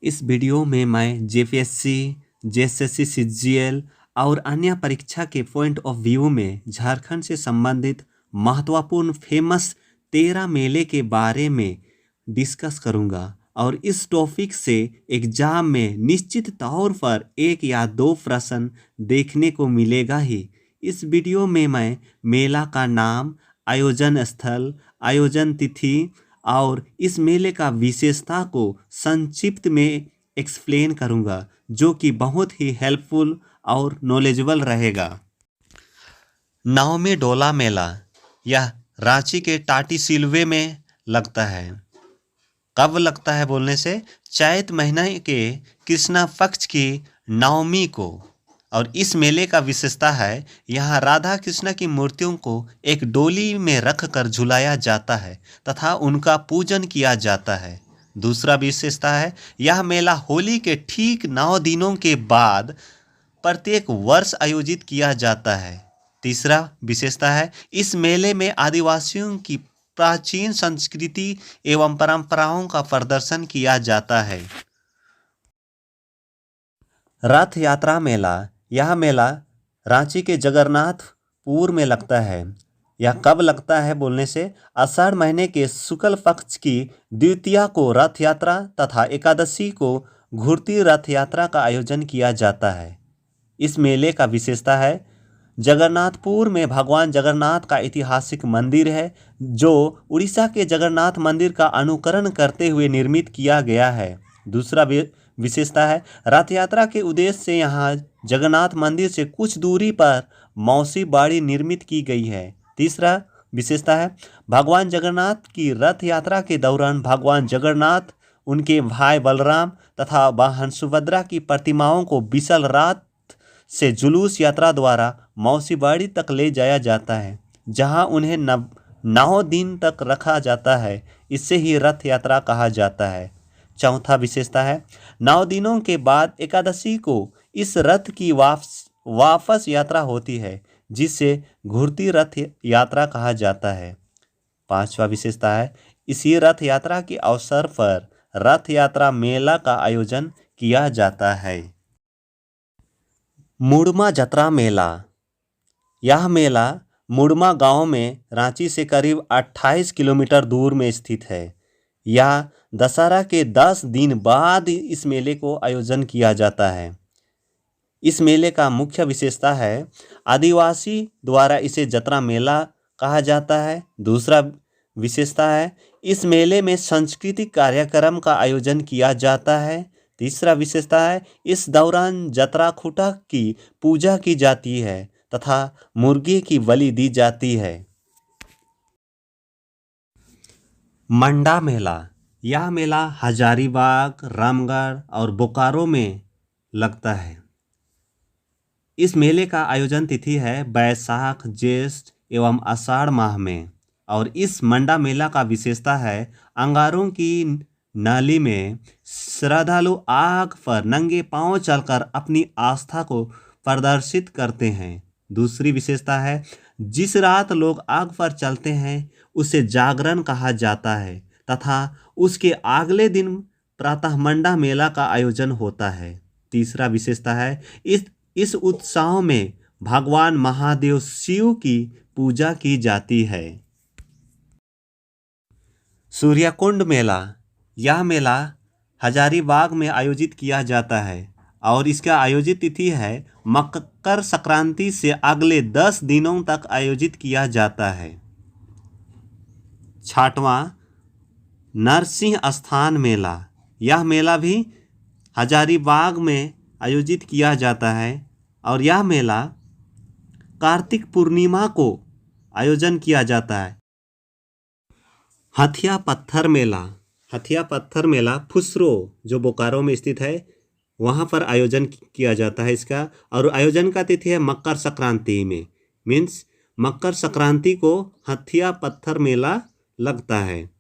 इस वीडियो में मैं जेपीएससी, जेएसएससी, सीजीएल और अन्य परीक्षा के पॉइंट ऑफ व्यू में झारखंड से संबंधित महत्वपूर्ण फेमस 13 मेले के बारे में डिस्कस करूंगा और इस टॉपिक से एग्जाम में निश्चित तौर पर 1 या 2 प्रश्न देखने को मिलेगा ही। इस वीडियो में मैं मेला का नाम, आयोजन स्थल, आयोजन तिथि और इस मेले का विशेषता को संक्षिप्त में एक्सप्लेन करूंगा, जो कि बहुत ही हेल्पफुल और नॉलेजेबल रहेगा। नवमी डोला मेला यह रांची के टाटीसिलवे में लगता है। कब लगता है बोलने से चैत महीने के कृष्णा पक्ष की नवमी को। और इस मेले का विशेषता है यहाँ राधा कृष्ण की मूर्तियों को एक डोली में रख कर झुलाया जाता है तथा उनका पूजन किया जाता है। दूसरा विशेषता है यह मेला होली के ठीक 9 दिनों के बाद प्रत्येक वर्ष आयोजित किया जाता है। तीसरा विशेषता है इस मेले में आदिवासियों की प्राचीन संस्कृति एवं परंपराओं का प्रदर्शन किया जाता है। रथ यात्रा मेला यह मेला रांची के जगन्नाथपुर में लगता है। यह कब लगता है बोलने से आषाढ़ महीने के शुक्ल पक्ष की द्वितीया को रथ यात्रा तथा एकादशी को घूर्ती रथ यात्रा का आयोजन किया जाता है। इस मेले का विशेषता है जगन्नाथपुर में भगवान जगन्नाथ का ऐतिहासिक मंदिर है, जो उड़ीसा के जगन्नाथ मंदिर का अनुकरण करते हुए निर्मित किया गया है। दूसरा विशेषता है रथ यात्रा के उद्देश्य से यहाँ जगन्नाथ मंदिर से कुछ दूरी पर मौसी बाड़ी निर्मित की गई है। तीसरा विशेषता है भगवान जगन्नाथ की रथ यात्रा के दौरान भगवान जगन्नाथ, उनके भाई बलराम तथा बहन सुभद्रा की प्रतिमाओं को विशाल रथ से जुलूस यात्रा द्वारा मौसी बाड़ी तक ले जाया जाता है, जहां उन्हें 9 दिन तक रखा जाता है। इससे ही रथ यात्रा कहा जाता है। चौथा विशेषता है 9 दिनों के बाद एकादशी को इस रथ की वापस यात्रा होती है, जिसे घूर्ती रथ यात्रा कहा जाता है। पांचवा विशेषता है इसी रथ यात्रा के अवसर पर रथ यात्रा मेला का आयोजन किया जाता है। मुड़मा जतरा मेला यह मेला मुड़मा गांव में रांची से करीब 28 किलोमीटर दूर में स्थित है। यह दशहरा के 10 दिन बाद इस मेले को आयोजन किया जाता है। इस मेले का मुख्य विशेषता है आदिवासी द्वारा इसे जतरा मेला कहा जाता है। दूसरा विशेषता है इस मेले में सांस्कृतिक कार्यक्रम का आयोजन किया जाता है। तीसरा विशेषता है इस दौरान जतरा खूटा की पूजा की जाती है तथा मुर्गी की बलि दी जाती है। मंडा मेला यह मेला हजारीबाग, रामगढ़ और बोकारो में लगता है। इस मेले का आयोजन तिथि है बैसाख, ज्येष्ठ एवं आषाढ़ माह में। और इस मंडा मेला का विशेषता है अंगारों की नाली में श्रद्धालु आग पर नंगे पांव चलकर अपनी आस्था को प्रदर्शित करते हैं। दूसरी विशेषता है जिस रात लोग आग पर चलते हैं उसे जागरण कहा जाता है तथा उसके अगले दिन प्रातः मंडा मेला का आयोजन होता है। तीसरा विशेषता है इस उत्सव में भगवान महादेव शिव की पूजा की जाती है। सूर्यकुंड मेला यह मेला हजारीबाग में आयोजित किया जाता है और इसका आयोजित तिथि है मकर संक्रांति से अगले 10 दिनों तक आयोजित किया जाता है। छठवां नरसिंह स्थान मेला यह मेला भी हजारीबाग में आयोजित किया जाता है और यह मेला कार्तिक पूर्णिमा को आयोजन किया जाता है। हथिया पत्थर मेला फुसरो जो बोकारो में स्थित है वहाँ पर आयोजन किया जाता है इसका। और आयोजन का तिथि है मकर संक्रांति में, मीन्स मकर संक्रांति को हथिया पत्थर मेला लगता है।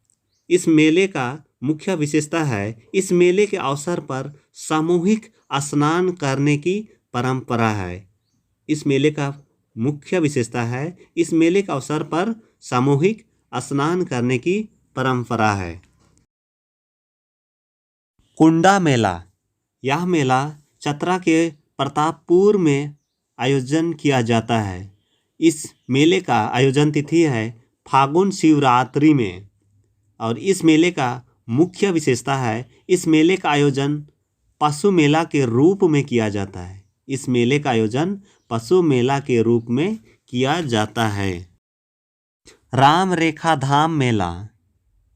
इस मेले का मुख्य विशेषता है इस मेले के अवसर पर सामूहिक स्नान करने की परंपरा है। इस मेले का मुख्य विशेषता है इस मेले के अवसर पर सामूहिक स्नान करने की परंपरा है। कुंडा मेला, यह मेला चतरा के प्रतापपुर में आयोजन किया जाता है। इस मेले का आयोजन तिथि है फागुन शिवरात्रि में। और इस मेले का मुख्य विशेषता है, इस मेले का आयोजन पशु मेला के रूप में किया जाता है। इस मेले का आयोजन पशु मेला के रूप में किया जाता है। राम रेखा धाम मेला,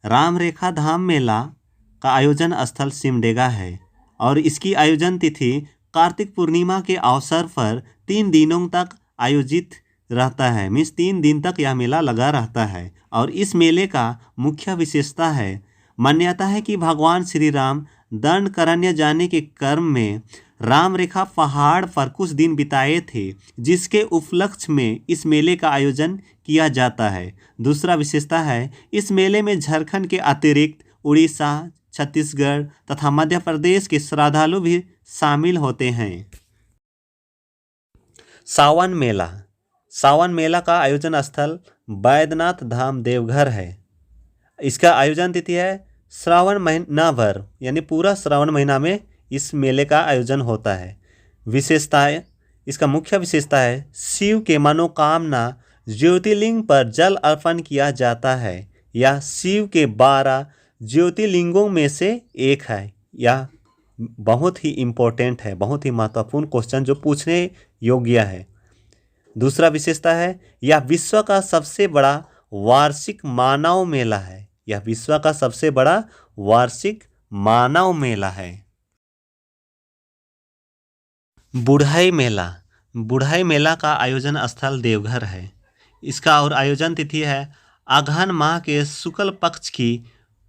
राम रेखा धाम मेला का आयोजन स्थल सिमडेगा है और इसकी आयोजन तिथि कार्तिक पूर्णिमा के अवसर पर 3 दिनों तक आयोजित रहता है। मीन्स 3 दिन तक यह मेला लगा रहता है। और इस मेले का मुख्य विशेषता है, मान्यता है कि भगवान श्री राम दंडकारण्य जाने के क्रम में राम रेखा पहाड़ पर कुछ दिन बिताए थे, जिसके उपलक्ष्य में इस मेले का आयोजन किया जाता है। दूसरा विशेषता है, इस मेले में झारखंड के अतिरिक्त उड़ीसा, छत्तीसगढ़ तथा मध्य प्रदेश के श्रद्धालु भी शामिल होते हैं। सावन मेला, सावन मेला का आयोजन स्थल बैद्यनाथ धाम देवघर है। इसका आयोजन तिथि है श्रावण महीना भर, यानी पूरा श्रावण महीना में इस मेले का आयोजन होता है। विशेषताएं, इसका मुख्य विशेषता है, शिव के मनोकामना ज्योतिर्लिंग पर जल अर्पण किया जाता है। यह शिव के 12 ज्योतिर्लिंगों में से एक है। यह बहुत ही इम्पोर्टेंट है, बहुत ही महत्वपूर्ण क्वेश्चन जो पूछने योग्य है। दूसरा विशेषता है, यह विश्व का सबसे बड़ा वार्षिक मानव मेला है। यह विश्व का सबसे बड़ा वार्षिक मानव मेला है। बुढ़ाई मेला, बुढ़ाई मेला का आयोजन स्थल देवघर है। इसका और आयोजन तिथि है अगहन माह के शुक्ल पक्ष की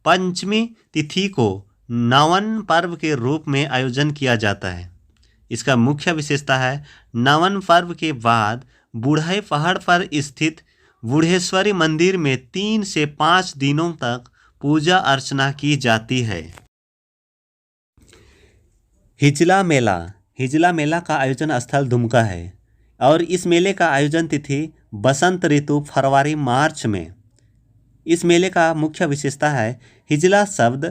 पंचमी तिथि को नवन पर्व के रूप में आयोजन किया जाता है। इसका मुख्य विशेषता है, नवन पर्व के बाद बुढ़ाई पहाड़ पर स्थित बुढ़ेश्वरी मंदिर में 3 से 5 दिनों तक पूजा अर्चना की जाती है। हिजला मेला, हिजला मेला का आयोजन स्थल दुमका है और इस मेले का आयोजन तिथि बसंत ऋतु फरवरी मार्च में। इस मेले का मुख्य विशेषता है, हिजला शब्द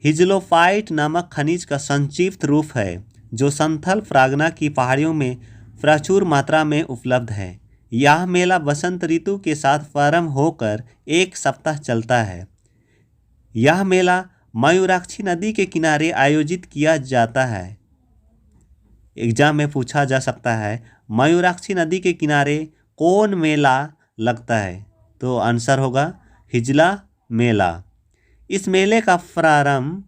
हिजलोफाइट नामक खनिज का संक्षिप्त रूप है जो संथल फ्रागना की पहाड़ियों में प्रचुर मात्रा में उपलब्ध है। यह मेला बसंत ऋतु के साथ प्रारंभ होकर 1 सप्ताह चलता है। यह मेला मयूराक्षी नदी के किनारे आयोजित किया जाता है। एग्जाम में पूछा जा सकता है, मयूराक्षी नदी के किनारे कौन मेला लगता है? तो आंसर होगा हिजला मेला। इस मेले का प्रारंभ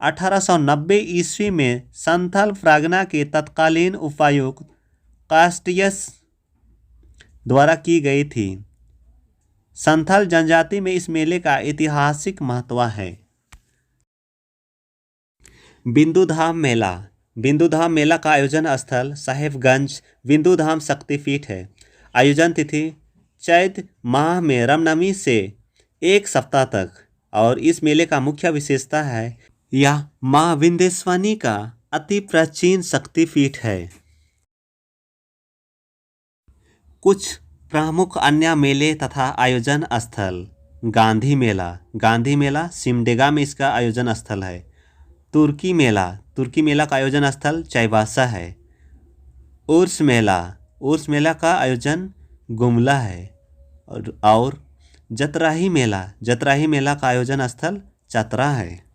1890 ईस्वी में संथल फ्रागना के तत्कालीन उपायुक्त कास्टियस द्वारा की गई थी। संथल जनजाति में इस मेले का ऐतिहासिक महत्व है। बिंदुधाम मेला, बिंदुधाम मेला का आयोजन स्थल साहेबगंज बिंदुधाम शक्तिपीठ है। आयोजन तिथि चैत माह में रामनवमी से 1 सप्ताह तक। और इस मेले का मुख्य विशेषता है, यह माँ विंध्यवासिनी का अति प्राचीन शक्तिपीठ है। कुछ प्रमुख अन्य मेले तथा आयोजन स्थल, गांधी मेला, गांधी मेला सिमडेगा में इसका आयोजन स्थल है। तुर्की मेला, तुर्की मेला का आयोजन स्थल चाईबासा है। उर्स मेला, उर्स मेला का आयोजन गुमला है। और जतराही मेला, जतराही मेला का आयोजन स्थल चतरा है।